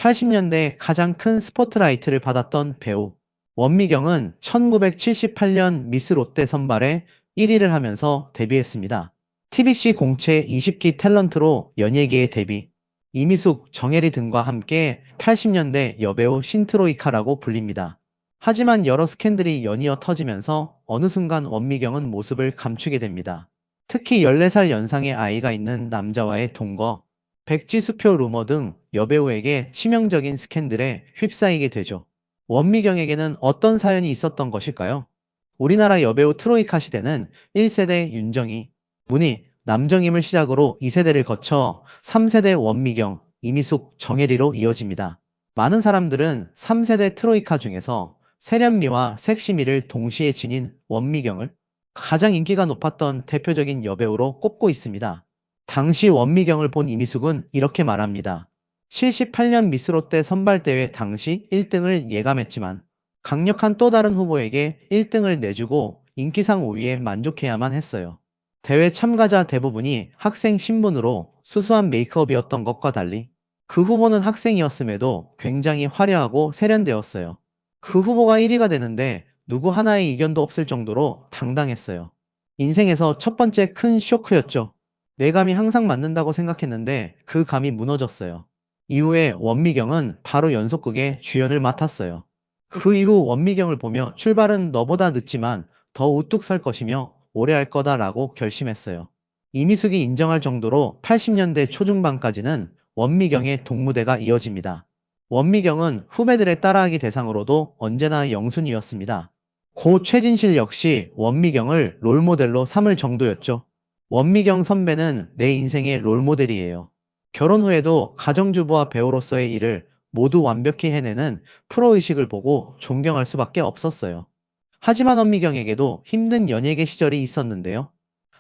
80년대 가장 큰 스포트라이트를 받았던 배우 원미경은 1978년 미스 롯데 선발에 1위를 하면서 데뷔했습니다. TBC 공채 20기 탤런트로 연예계에 데뷔, 이미숙, 정혜리 등과 함께 80년대 여배우 신트로이카라고 불립니다. 하지만 여러 스캔들이 연이어 터지면서 어느 순간 원미경은 모습을 감추게 됩니다. 특히 14살 연상의 아이가 있는 남자와의 동거, 백지수표 루머 등 여배우에게 치명적인 스캔들에 휩싸이게 되죠. 원미경에게는 어떤 사연이 있었던 것일까요? 우리나라 여배우 트로이카 시대는 1세대 윤정희, 문희, 남정임을 시작으로 2세대를 거쳐 3세대 원미경, 이미숙, 정혜리로 이어집니다. 많은 사람들은 3세대 트로이카 중에서 세련미와 섹시미를 동시에 지닌 원미경을 가장 인기가 높았던 대표적인 여배우로 꼽고 있습니다. 당시 원미경을 본 이미숙은 이렇게 말합니다. 78년 미스롯데 선발대회 당시 1등을 예감했지만 강력한 또 다른 후보에게 1등을 내주고 인기상 5위에 만족해야만 했어요. 대회 참가자 대부분이 학생 신분으로 수수한 메이크업이었던 것과 달리 그 후보는 학생이었음에도 굉장히 화려하고 세련되었어요. 그 후보가 1위가 되는데 누구 하나의 이견도 없을 정도로 당당했어요. 인생에서 첫 번째 큰 쇼크였죠. 내 감이 항상 맞는다고 생각했는데 그 감이 무너졌어요. 이후에 원미경은 바로 연속극의 주연을 맡았어요. 그 이후 원미경을 보며 출발은 너보다 늦지만 더 우뚝 설 것이며 오래 할 거다라고 결심했어요. 이미숙이 인정할 정도로 80년대 초중반까지는 원미경의 동무대가 이어집니다. 원미경은 후배들의 따라하기 대상으로도 언제나 영순이었습니다. 고 최진실 역시 원미경을 롤모델로 삼을 정도였죠. 원미경 선배는 내 인생의 롤모델이에요. 결혼 후에도 가정주부와 배우로서의 일을 모두 완벽히 해내는 프로의식을 보고 존경할 수밖에 없었어요. 하지만 원미경에게도 힘든 연예계 시절이 있었는데요.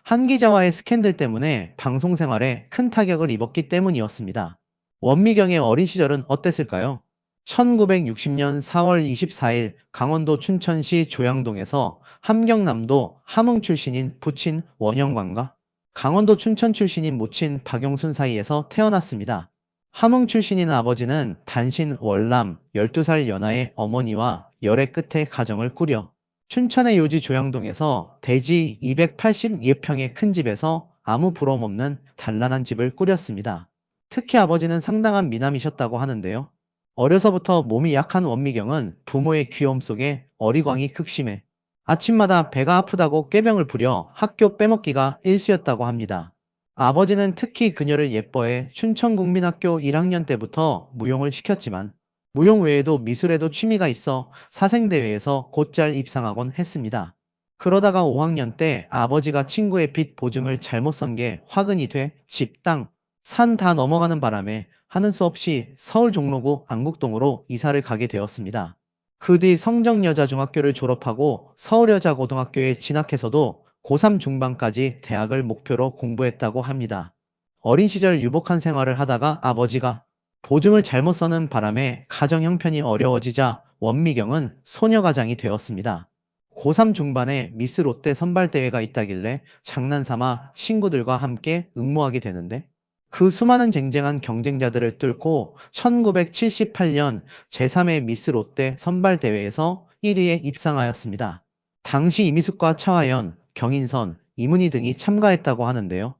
한 기자와의 스캔들 때문에 방송 생활에 큰 타격을 입었기 때문이었습니다. 원미경의 어린 시절은 어땠을까요? 1960년 4월 24일 강원도 춘천시 조양동에서 함경남도 함흥 출신인 부친 원영관과 강원도 춘천 출신인 모친 박용순 사이에서 태어났습니다. 함흥 출신인 아버지는 단신 월남 12살 연하의 어머니와 열애 끝에 가정을 꾸려 춘천의 요지 조양동에서 대지 282평의 큰 집에서 아무 부러움 없는 단란한 집을 꾸렸습니다. 특히 아버지는 상당한 미남이셨다고 하는데요. 어려서부터 몸이 약한 원미경은 부모의 귀여움 속에 어리광이 극심해 아침마다 배가 아프다고 꾀병을 부려 학교 빼먹기가 일쑤였다고 합니다. 아버지는 특히 그녀를 예뻐해 춘천국민학교 1학년 때부터 무용을 시켰지만 무용 외에도 미술에도 취미가 있어 사생대회에서 곧잘 입상하곤 했습니다. 그러다가 5학년 때 아버지가 친구의 빚 보증을 잘못 쓴 게 화근이 돼 집, 땅, 산 다 넘어가는 바람에 하는 수 없이 서울 종로구 안국동으로 이사를 가게 되었습니다. 그 뒤 성정여자중학교를 졸업하고 서울여자고등학교에 진학해서도 고3 중반까지 대학을 목표로 공부했다고 합니다. 어린 시절 유복한 생활을 하다가 아버지가 보증을 잘못 써는 바람에 가정 형편이 어려워지자 원미경은 소녀가장이 되었습니다. 고3 중반에 미스 롯데 선발대회가 있다길래 장난삼아 친구들과 함께 응모하게 되는데 그 수많은 쟁쟁한 경쟁자들을 뚫고 1978년 제3회 미스 롯데 선발대회에서 1위에 입상하였습니다. 당시 이미숙과 차화연, 경인선, 이문희 등이 참가했다고 하는데요.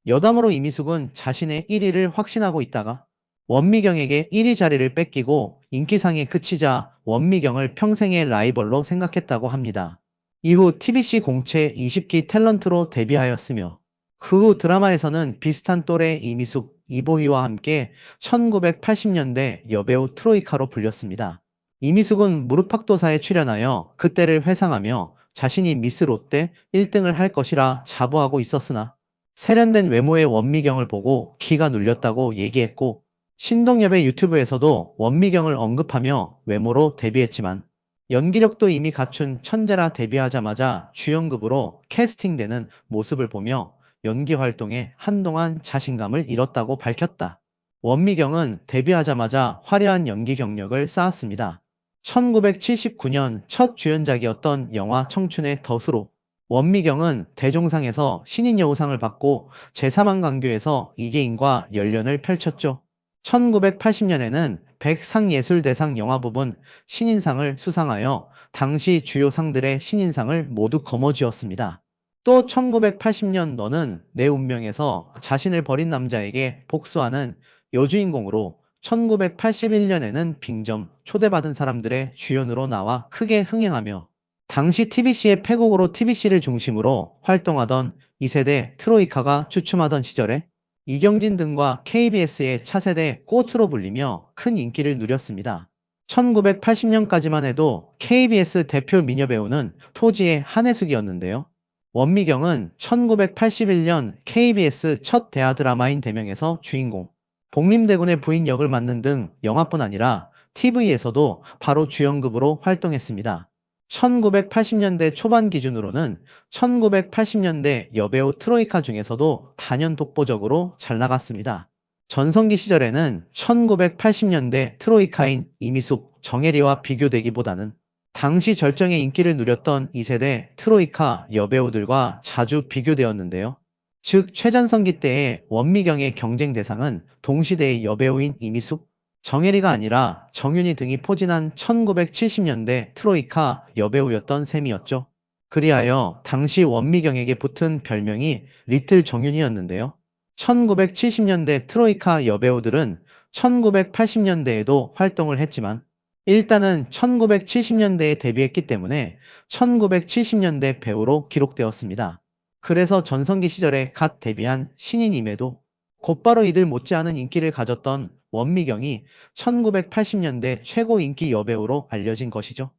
여담으로 이미숙은 자신의 1위를 확신하고 있다가 원미경에게 1위 자리를 뺏기고 인기상에 그치자 원미경을 평생의 라이벌로 생각했다고 합니다. 이후 TBC 공채 20기 탤런트로 데뷔하였으며 그 후 드라마에서는 비슷한 또래 이미숙, 이보희와 함께 1980년대 여배우 트로이카로 불렸습니다. 이미숙은 무릎팍도사에 출연하여 그때를 회상하며 자신이 미스 롯데 1등을 할 것이라 자부하고 있었으나 세련된 외모의 원미경을 보고 기가 눌렸다고 얘기했고 신동엽의 유튜브에서도 원미경을 언급하며 외모로 데뷔했지만 연기력도 이미 갖춘 천재라 데뷔하자마자 주연급으로 캐스팅되는 모습을 보며 연기 활동에 한동안 자신감을 잃었다고 밝혔다. 원미경은 데뷔하자마자 화려한 연기 경력을 쌓았습니다. 1979년 첫 주연작이었던 영화 청춘의 덫으로 원미경은 대종상에서 신인여우상을 받고 제3한 강교에서 이계인과 열연을 펼쳤죠. 1980년에는 백상예술대상 영화 부분 신인상을 수상하여 당시 주요 상들의 신인상을 모두 거머쥐었습니다. 또 1980년 너는 내 운명에서 자신을 버린 남자에게 복수하는 여주인공으로 1981년에는 빙점, 초대받은 사람들의 주연으로 나와 크게 흥행하며 당시 TBC의 패곡으로 TBC를 중심으로 활동하던 2세대 트로이카가 주춤하던 시절에 이경진 등과 KBS의 차세대 꽃으로 불리며 큰 인기를 누렸습니다. 1980년까지만 해도 KBS 대표 미녀 배우는 토지의 한혜숙이었는데요. 원미경은 1981년 KBS 첫 대하 드라마인 대명에서 주인공, 복림대군의 부인 역을 맡는 등 영화뿐 아니라 TV에서도 바로 주연급으로 활동했습니다. 1980년대 초반 기준으로는 1980년대 여배우 트로이카 중에서도 단연 독보적으로 잘 나갔습니다. 전성기 시절에는 1980년대 트로이카인 이미숙, 정혜리와 비교되기보다는 당시 절정의 인기를 누렸던 2세대 트로이카 여배우들과 자주 비교되었는데요. 즉 최전성기 때의 원미경의 경쟁 대상은 동시대의 여배우인 이미숙, 정혜리가 아니라 정윤희 등이 포진한 1970년대 트로이카 여배우였던 셈이었죠. 그리하여 당시 원미경에게 붙은 별명이 리틀 정윤희였는데요. 1970년대 트로이카 여배우들은 1980년대에도 활동을 했지만 일단은 1970년대에 데뷔했기 때문에 1970년대 배우로 기록되었습니다. 그래서 전성기 시절에 갓 데뷔한 신인임에도 곧바로 이들 못지않은 인기를 가졌던 원미경이 1980년대 최고 인기 여배우로 알려진 것이죠.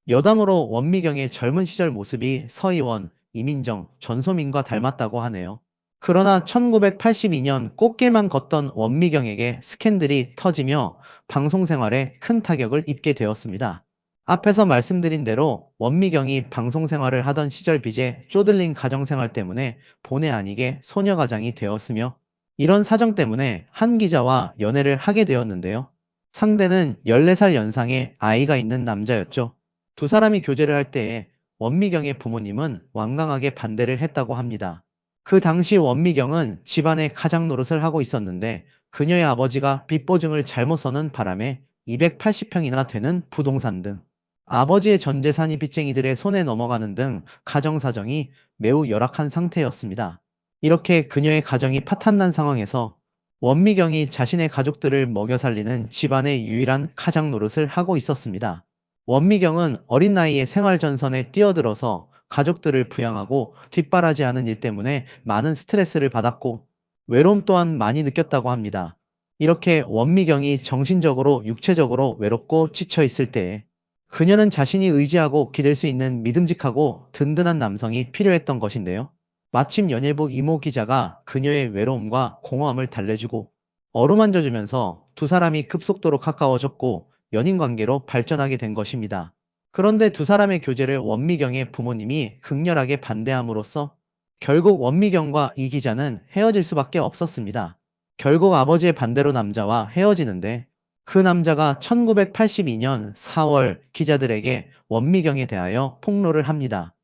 여담으로 원미경의 젊은 시절 모습이 서희원, 이민정, 전소민과 닮았다고 하네요. 그러나 1982년 꽃길만 걷던 원미경에게 스캔들이 터지며 방송 생활에 큰 타격을 입게 되었습니다. 앞에서 말씀드린 대로 원미경이 방송 생활을 하던 시절 빚에 쪼들린 가정생활 때문에 본의 아니게 소녀가장이 되었으며 이런 사정 때문에 한 기자와 연애를 하게 되었는데요. 상대는 14살 연상의 아이가 있는 남자였죠. 두 사람이 교제를 할 때에 원미경의 부모님은 완강하게 반대를 했다고 합니다. 그 당시 원미경은 집안의 가장 노릇을 하고 있었는데 그녀의 아버지가 빚보증을 잘못 써는 바람에 280평이나 되는 부동산 등 아버지의 전 재산이 빚쟁이들의 손에 넘어가는 등 가정 사정이 매우 열악한 상태였습니다. 이렇게 그녀의 가정이 파탄난 상황에서 원미경이 자신의 가족들을 먹여 살리는 집안의 유일한 가장 노릇을 하고 있었습니다. 원미경은 어린 나이에 생활 전선에 뛰어들어서 가족들을 부양하고 뒷바라지하는 일 때문에 많은 스트레스를 받았고 외로움 또한 많이 느꼈다고 합니다. 이렇게 원미경이 정신적으로 육체적으로 외롭고 지쳐 있을 때에 그녀는 자신이 의지하고 기댈 수 있는 믿음직하고 든든한 남성이 필요했던 것인데요. 마침 연예부 이모 기자가 그녀의 외로움과 공허함을 달래주고 어루만져주면서 두 사람이 급속도로 가까워졌고 연인 관계로 발전하게 된 것입니다. 그런데 두 사람의 교제를 원미경의 부모님이 극렬하게 반대함으로써 결국 원미경과 이 기자는 헤어질 수밖에 없었습니다. 결국 아버지의 반대로 남자와 헤어지는데 그 남자가 1982년 4월 기자들에게 원미경에 대하여 폭로를 합니다.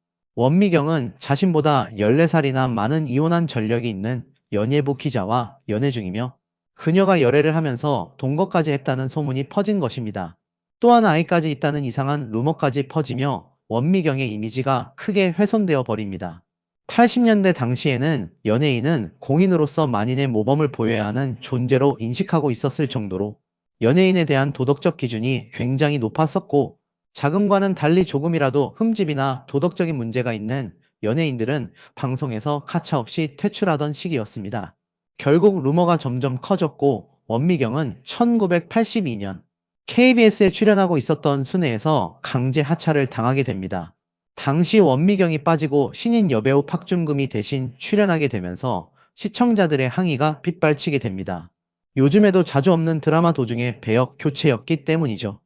원미경은 자신보다 14살이나 많은 이혼한 전력이 있는 연예부 기자와 연애 중이며 그녀가 열애를 하면서 동거까지 했다는 소문이 퍼진 것입니다. 또한 아이까지 있다는 이상한 루머까지 퍼지며 원미경의 이미지가 크게 훼손되어 버립니다. 80년대 당시에는 연예인은 공인으로서 만인의 모범을 보여야 하는 존재로 인식하고 있었을 정도로 연예인에 대한 도덕적 기준이 굉장히 높았었고 자금과는 달리 조금이라도 흠집이나 도덕적인 문제가 있는 연예인들은 방송에서 가차없이 퇴출하던 시기였습니다. 결국 루머가 점점 커졌고 원미경은 1982년 KBS에 출연하고 있었던 순회에서 강제 하차를 당하게 됩니다. 당시 원미경이 빠지고 신인 여배우 박준금이 대신 출연하게 되면서 시청자들의 항의가 빗발치게 됩니다. 요즘에도 자주 없는 드라마 도중에 배역 교체였기 때문이죠.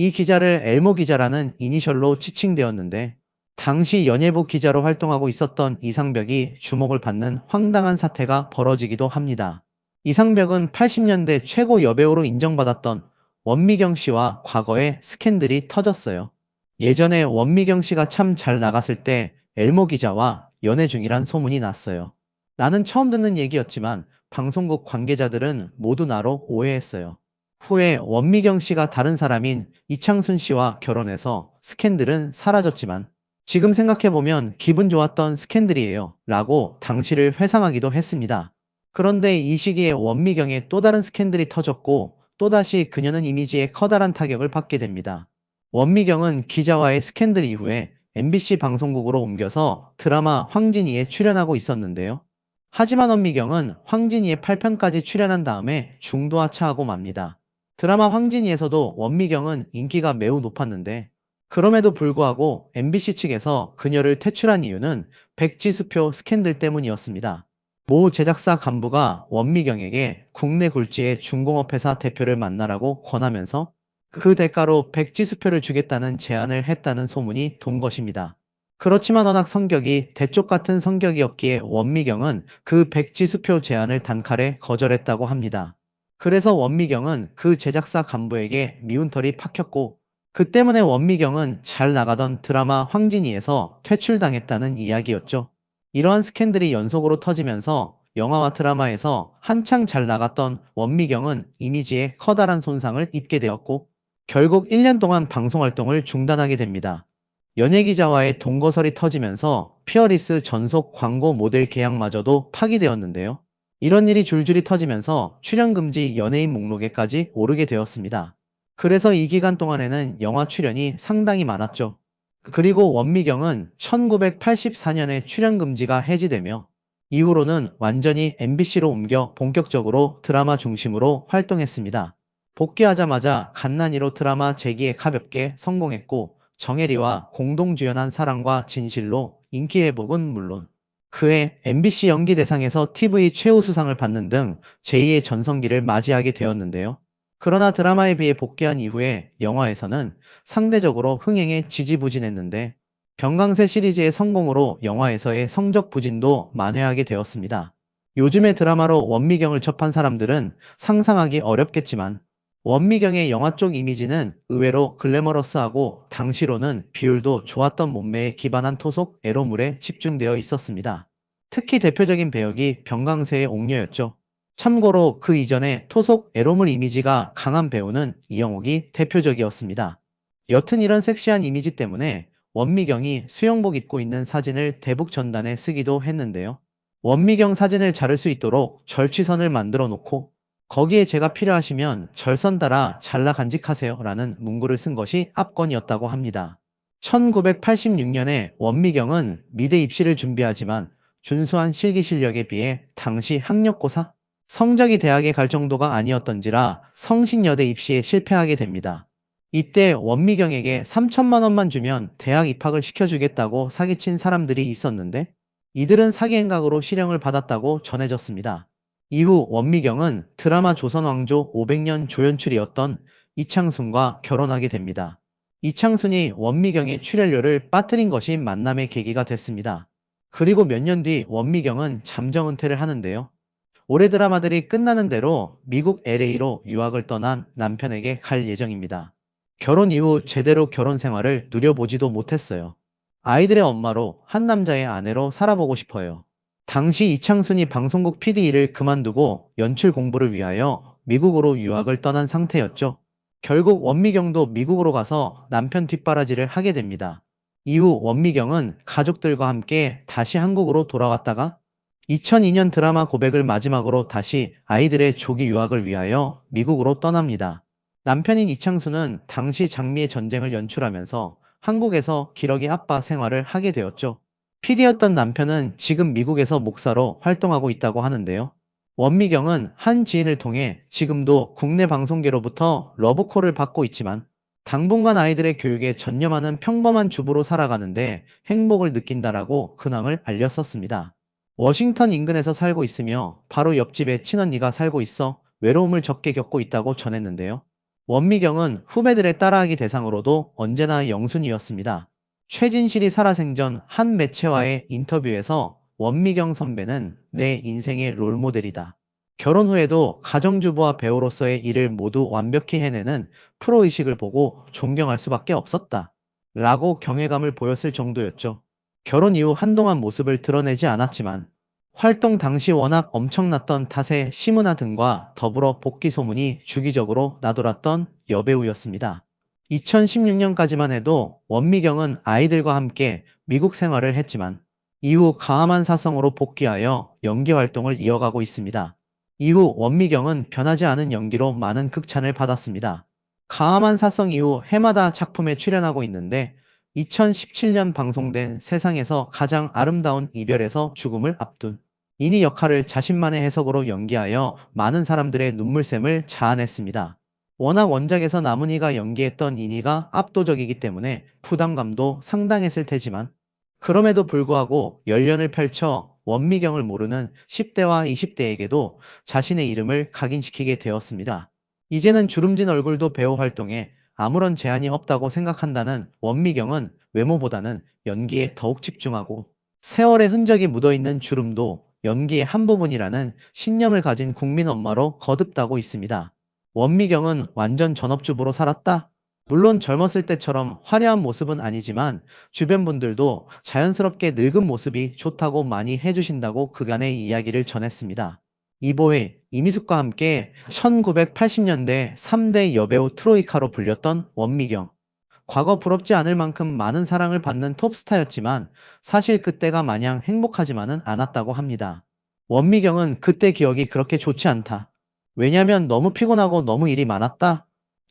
이 기자를 엘모 기자라는 이니셜로 지칭되었는데 당시 연예부 기자로 활동하고 있었던 이상벽이 주목을 받는 황당한 사태가 벌어지기도 합니다. 이상벽은 80년대 최고 여배우로 인정받았던 원미경 씨와 과거에 스캔들이 터졌어요. 예전에 원미경 씨가 참 잘 나갔을 때 엘모 기자와 연애 중이란 소문이 났어요. 나는 처음 듣는 얘기였지만 방송국 관계자들은 모두 나로 오해했어요. 후에 원미경 씨가 다른 사람인 이창순 씨와 결혼해서 스캔들은 사라졌지만 지금 생각해보면 기분 좋았던 스캔들이에요. 라고 당시를 회상하기도 했습니다. 그런데 이 시기에 원미경의 또 다른 스캔들이 터졌고 또다시 그녀는 이미지에 커다란 타격을 받게 됩니다. 원미경은 기자와의 스캔들 이후에 MBC 방송국으로 옮겨서 드라마 황진이에 출연하고 있었는데요. 하지만 원미경은 황진이의 8편까지 출연한 다음에 중도하차하고 맙니다. 드라마 황진이에서도 원미경은 인기가 매우 높았는데 그럼에도 불구하고 MBC 측에서 그녀를 퇴출한 이유는 백지수표 스캔들 때문이었습니다. 모 제작사 간부가 원미경에게 국내 굴지의 중공업회사 대표를 만나라고 권하면서 그 대가로 백지수표를 주겠다는 제안을 했다는 소문이 돈 것입니다. 그렇지만 워낙 성격이 대쪽 같은 성격이었기에 원미경은 그 백지수표 제안을 단칼에 거절했다고 합니다. 그래서 원미경은 그 제작사 간부에게 미운 털이 팍혔고 그 때문에 원미경은 잘 나가던 드라마 황진이에서 퇴출당했다는 이야기였죠. 이러한 스캔들이 연속으로 터지면서 영화와 드라마에서 한창 잘 나갔던 원미경은 이미지에 커다란 손상을 입게 되었고 결국 1년 동안 방송 활동을 중단하게 됩니다. 연예기자와의 동거설이 터지면서 피어리스 전속 광고 모델 계약마저도 파기되었는데요. 이런 일이 줄줄이 터지면서 출연금지 연예인 목록에까지 오르게 되었습니다. 그래서 이 기간 동안에는 영화 출연이 상당히 많았죠. 그리고 원미경은 1984년에 출연금지가 해지되며 이후로는 완전히 MBC로 옮겨 본격적으로 드라마 중심으로 활동했습니다. 복귀하자마자 갓난이로 드라마 재기에 가볍게 성공했고 정혜리와 공동 주연한 사랑과 진실로 인기 회복은 물론 그해 MBC 연기대상에서 TV 최우수상을 받는 등 제2의 전성기를 맞이하게 되었는데요. 그러나 드라마에 비해 복귀한 이후에 영화에서는 상대적으로 흥행에 지지부진했는데 병강세 시리즈의 성공으로 영화에서의 성적 부진도 만회하게 되었습니다. 요즘의 드라마로 원미경을 접한 사람들은 상상하기 어렵겠지만 원미경의 영화 쪽 이미지는 의외로 글래머러스하고 당시로는 비율도 좋았던 몸매에 기반한 토속 에로물에 집중되어 있었습니다. 특히 대표적인 배역이 병강세의 옥녀였죠. 참고로 그 이전에 토속 에로물 이미지가 강한 배우는 이영옥이 대표적이었습니다. 여튼 이런 섹시한 이미지 때문에 원미경이 수영복 입고 있는 사진을 대북 전단에 쓰기도 했는데요. 원미경 사진을 자를 수 있도록 절취선을 만들어 놓고 거기에 제가 필요하시면 절선 따라 잘라 간직하세요 라는 문구를 쓴 것이 압권이었다고 합니다. 1986년에 원미경은 미대 입시를 준비하지만 준수한 실기 실력에 비해 당시 학력고사 성적이 대학에 갈 정도가 아니었던지라 성신여대 입시에 실패하게 됩니다. 이때 원미경에게 3천만 원만 주면 대학 입학을 시켜주겠다고 사기친 사람들이 있었는데 이들은 사기 행각으로 실형을 받았다고 전해졌습니다. 이후 원미경은 드라마 조선왕조 500년 조연출이었던 이창순과 결혼하게 됩니다. 이창순이 원미경의 출연료를 빠뜨린 것이 만남의 계기가 됐습니다. 그리고 몇 년 뒤 원미경은 잠정 은퇴를 하는데요. 올해 드라마들이 끝나는 대로 미국 LA로 유학을 떠난 남편에게 갈 예정입니다. 결혼 이후 제대로 결혼 생활을 누려보지도 못했어요. 아이들의 엄마로 한 남자의 아내로 살아보고 싶어요. 당시 이창순이 방송국 PD 일을 그만두고 연출 공부를 위하여 미국으로 유학을 떠난 상태였죠. 결국 원미경도 미국으로 가서 남편 뒷바라지를 하게 됩니다. 이후 원미경은 가족들과 함께 다시 한국으로 돌아왔다가 2002년 드라마 고백을 마지막으로 다시 아이들의 조기 유학을 위하여 미국으로 떠납니다. 남편인 이창수는 당시 장미의 전쟁을 연출하면서 한국에서 기러기 아빠 생활을 하게 되었죠. PD였던 남편은 지금 미국에서 목사로 활동하고 있다고 하는데요. 원미경은 한 지인을 통해 지금도 국내 방송계로부터 러브콜을 받고 있지만 당분간 아이들의 교육에 전념하는 평범한 주부로 살아가는데 행복을 느낀다라고 근황을 알렸었습니다. 워싱턴 인근에서 살고 있으며 바로 옆집에 친언니가 살고 있어 외로움을 적게 겪고 있다고 전했는데요. 원미경은 후배들의 따라하기 대상으로도 언제나 영순이었습니다. 최진실이 살아생전 한 매체와의 인터뷰에서 원미경 선배는 내 인생의 롤모델이다. 결혼 후에도 가정주부와 배우로서의 일을 모두 완벽히 해내는 프로의식을 보고 존경할 수밖에 없었다. 라고 경외감을 보였을 정도였죠. 결혼 이후 한동안 모습을 드러내지 않았지만 활동 당시 워낙 엄청났던 탓에 시문화 등과 더불어 복귀 소문이 주기적으로 나돌았던 여배우였습니다. 2016년까지만 해도 원미경은 아이들과 함께 미국 생활을 했지만 이후 가함한 사성으로 복귀하여 연기 활동을 이어가고 있습니다. 이후 원미경은 변하지 않은 연기로 많은 극찬을 받았습니다. 가함한 사성 이후 해마다 작품에 출연하고 있는데 2017년 방송된 세상에서 가장 아름다운 이별에서 죽음을 앞둔 이니 역할을 자신만의 해석으로 연기하여 많은 사람들의 눈물샘을 자아냈습니다. 워낙 원작에서 남은이가 연기했던 이니가 압도적이기 때문에 부담감도 상당했을 테지만 그럼에도 불구하고 열연을 펼쳐 원미경을 모르는 10대와 20대에게도 자신의 이름을 각인시키게 되었습니다. 이제는 주름진 얼굴도 배우 활동에 아무런 제한이 없다고 생각한다는 원미경은 외모보다는 연기에 더욱 집중하고 세월의 흔적이 묻어있는 주름도 연기의 한 부분이라는 신념을 가진 국민 엄마로 거듭나고 있습니다. 원미경은 완전 전업주부로 살았다? 물론 젊었을 때처럼 화려한 모습은 아니지만 주변 분들도 자연스럽게 늙은 모습이 좋다고 많이 해주신다고 그간의 이야기를 전했습니다. 이보혜, 이미숙과 함께 1980년대 3대 여배우 트로이카로 불렸던 원미경. 과거 부럽지 않을 만큼 많은 사랑을 받는 톱스타였지만 사실 그때가 마냥 행복하지만은 않았다고 합니다. 원미경은 그때 기억이 그렇게 좋지 않다. 왜냐면 너무 피곤하고 너무 일이 많았다.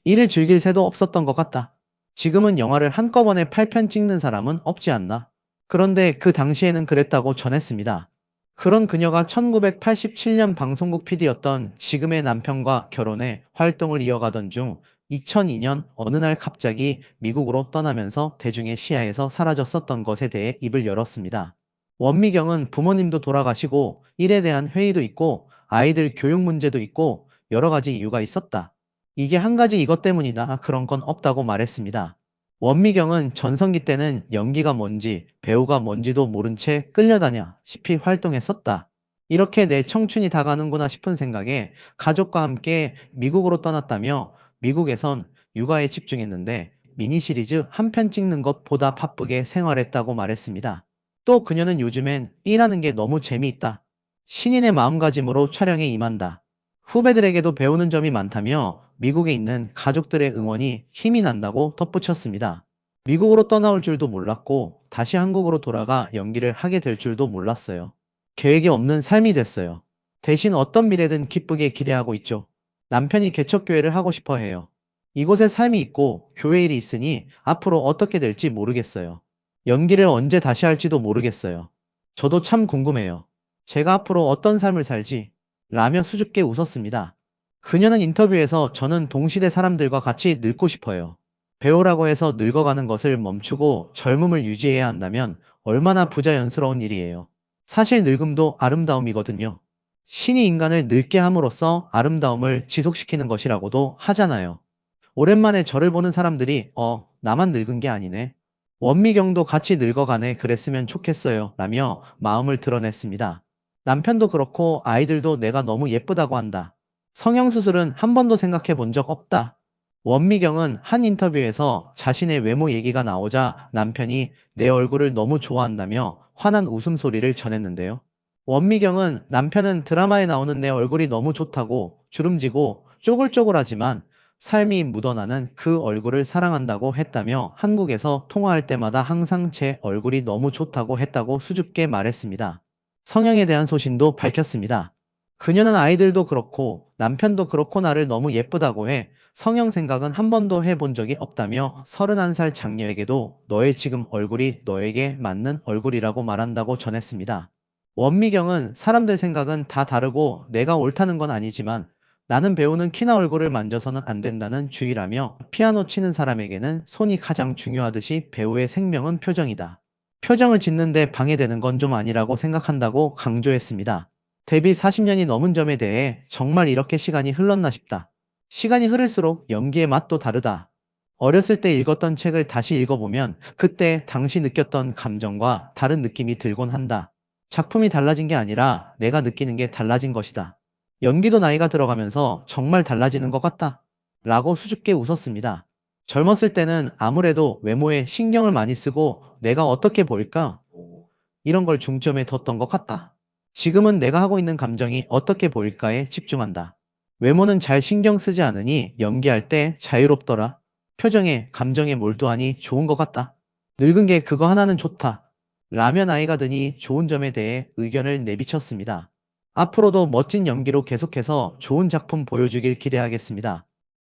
일을 즐길 새도 없었던 것 같다. 지금은 영화를 한꺼번에 8편 찍는 사람은 없지 않나. 그런데 그 당시에는 그랬다고 전했습니다. 그런 그녀가 1987년 방송국 PD였던 지금의 남편과 결혼해 활동을 이어가던 중 2002년 어느 날 갑자기 미국으로 떠나면서 대중의 시야에서 사라졌었던 것에 대해 입을 열었습니다. 원미경은 부모님도 돌아가시고 일에 대한 회의도 있고 아이들 교육 문제도 있고 여러 가지 이유가 있었다. 이게 한 가지 이것 때문이다 그런 건 없다고 말했습니다. 원미경은 전성기 때는 연기가 뭔지 배우가 뭔지도 모른 채 끌려다녀 싶이 활동했었다. 이렇게 내 청춘이 다가는구나 싶은 생각에 가족과 함께 미국으로 떠났다며 미국에선 육아에 집중했는데 미니 시리즈 한 편 찍는 것보다 바쁘게 생활했다고 말했습니다. 또 그녀는 요즘엔 일하는 게 너무 재미있다. 신인의 마음가짐으로 촬영에 임한다. 후배들에게도 배우는 점이 많다며 미국에 있는 가족들의 응원이 힘이 난다고 덧붙였습니다. 미국으로 떠나올 줄도 몰랐고 다시 한국으로 돌아가 연기를 하게 될 줄도 몰랐어요. 계획이 없는 삶이 됐어요. 대신 어떤 미래든 기쁘게 기대하고 있죠. 남편이 개척교회를 하고 싶어 해요. 이곳에 삶이 있고 교회 일이 있으니 앞으로 어떻게 될지 모르겠어요. 연기를 언제 다시 할지도 모르겠어요. 저도 참 궁금해요. 제가 앞으로 어떤 삶을 살지? 라며 수줍게 웃었습니다. 그녀는 인터뷰에서 저는 동시대 사람들과 같이 늙고 싶어요. 배우라고 해서 늙어가는 것을 멈추고 젊음을 유지해야 한다면 얼마나 부자연스러운 일이에요. 사실 늙음도 아름다움이거든요. 신이 인간을 늙게 함으로써 아름다움을 지속시키는 것이라고도 하잖아요. 오랜만에 저를 보는 사람들이 나만 늙은 게 아니네. 원미경도 같이 늙어가네 그랬으면 좋겠어요 라며 마음을 드러냈습니다. 남편도 그렇고 아이들도 내가 너무 예쁘다고 한다. 성형수술은 한 번도 생각해 본 적 없다. 원미경은 한 인터뷰에서 자신의 외모 얘기가 나오자 남편이 내 얼굴을 너무 좋아한다며 환한 웃음소리를 전했는데요. 원미경은 남편은 드라마에 나오는 내 얼굴이 너무 좋다고 주름지고 쪼글쪼글하지만 삶이 묻어나는 그 얼굴을 사랑한다고 했다며 한국에서 통화할 때마다 항상 제 얼굴이 너무 좋다고 했다고 수줍게 말했습니다. 성형에 대한 소신도 밝혔습니다. 그녀는 아이들도 그렇고 남편도 그렇고 나를 너무 예쁘다고 해 성형 생각은 한 번도 해본 적이 없다며 31살 장녀에게도 너의 지금 얼굴이 너에게 맞는 얼굴이라고 말한다고 전했습니다. 원미경은 사람들 생각은 다 다르고 내가 옳다는 건 아니지만 나는 배우는 키나 얼굴을 만져서는 안 된다는 주의라며 피아노 치는 사람에게는 손이 가장 중요하듯이 배우의 생명은 표정이다. 표정을 짓는데 방해되는 건 좀 아니라고 생각한다고 강조했습니다. 데뷔 40년이 넘은 점에 대해 정말 이렇게 시간이 흘렀나 싶다. 시간이 흐를수록 연기의 맛도 다르다. 어렸을 때 읽었던 책을 다시 읽어보면 그때 당시 느꼈던 감정과 다른 느낌이 들곤 한다. 작품이 달라진 게 아니라 내가 느끼는 게 달라진 것이다. 연기도 나이가 들어가면서 정말 달라지는 것 같다. 라고 수줍게 웃었습니다. 젊었을 때는 아무래도 외모에 신경을 많이 쓰고 내가 어떻게 보일까? 이런 걸 중점에 뒀던 것 같다. 지금은 내가 하고 있는 감정이 어떻게 보일까에 집중한다. 외모는 잘 신경 쓰지 않으니 연기할 때 자유롭더라. 표정에 감정에 몰두하니 좋은 것 같다. 늙은 게 그거 하나는 좋다. 라며 나이가 드니 좋은 점에 대해 의견을 내비쳤습니다. 앞으로도 멋진 연기로 계속해서 좋은 작품 보여주길 기대하겠습니다.